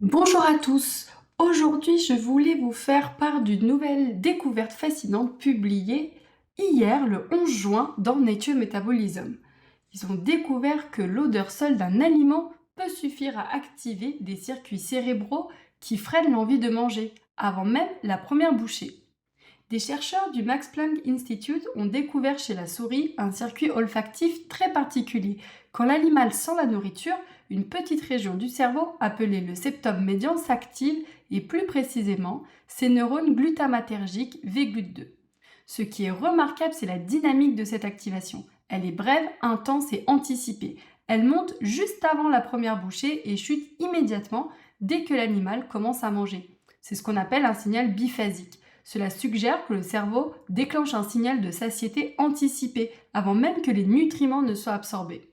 Bonjour à tous. Aujourd'hui, je voulais vous faire part d'une nouvelle découverte fascinante publiée hier, le 11 juin, dans Nature Metabolism. Ils ont découvert que l'odeur seule d'un aliment peut suffire à activer des circuits cérébraux qui freinent l'envie de manger, avant même la première bouchée. Des chercheurs du Max Planck Institute ont découvert chez la souris un circuit olfactif très particulier. Quand l'animal sent la nourriture, une petite région du cerveau appelée le septum médian s'active et plus précisément ces neurones glutamatergiques VGLUT2. Ce qui est remarquable, c'est la dynamique de cette activation. Elle est brève, intense et anticipée. Elle monte juste avant la première bouchée et chute immédiatement dès que l'animal commence à manger. C'est ce qu'on appelle un signal biphasique. Cela suggère que le cerveau déclenche un signal de satiété anticipé avant même que les nutriments ne soient absorbés.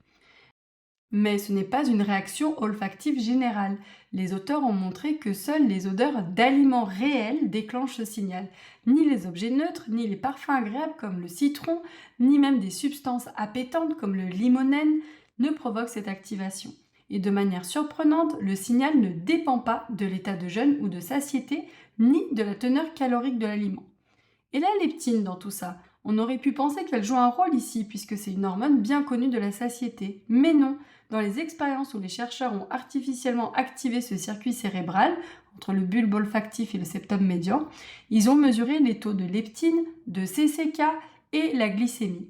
Mais ce n'est pas une réaction olfactive générale. Les auteurs ont montré que seules les odeurs d'aliments réels déclenchent ce signal. Ni les objets neutres, ni les parfums agréables comme le citron, ni même des substances appétantes comme le limonène ne provoquent cette activation. Et de manière surprenante, le signal ne dépend pas de l'état de jeûne ou de satiété, ni de la teneur calorique de l'aliment. Et la leptine dans tout ça, on aurait pu penser qu'elle joue un rôle ici, puisque c'est une hormone bien connue de la satiété. Mais non, dans les expériences où les chercheurs ont artificiellement activé ce circuit cérébral, entre le bulbe olfactif et le septum médian, ils ont mesuré les taux de leptine, de CCK et la glycémie.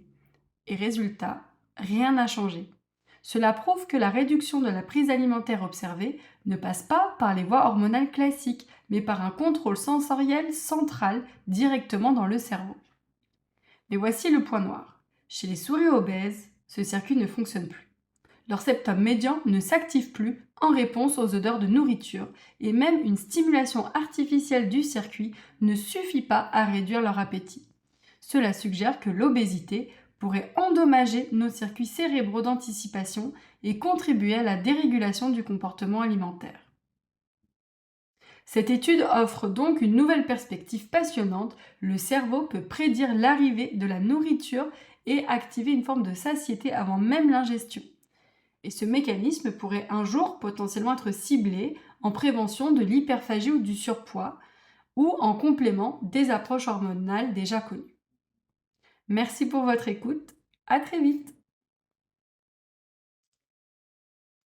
Et résultat, rien n'a changé. Cela prouve que la réduction de la prise alimentaire observée ne passe pas par les voies hormonales classiques, mais par un contrôle sensoriel central directement dans le cerveau. Mais voici le point noir. Chez les souris obèses, ce circuit ne fonctionne plus. Leur septum médian ne s'active plus en réponse aux odeurs de nourriture, et même une stimulation artificielle du circuit ne suffit pas à réduire leur appétit. Cela suggère que l'obésité pourrait endommager nos circuits cérébraux d'anticipation et contribuer à la dérégulation du comportement alimentaire. Cette étude offre donc une nouvelle perspective passionnante. Le cerveau peut prédire l'arrivée de la nourriture et activer une forme de satiété avant même l'ingestion. Et ce mécanisme pourrait un jour potentiellement être ciblé en prévention de l'hyperphagie ou du surpoids, ou en complément des approches hormonales déjà connues. Merci pour votre écoute, à très vite!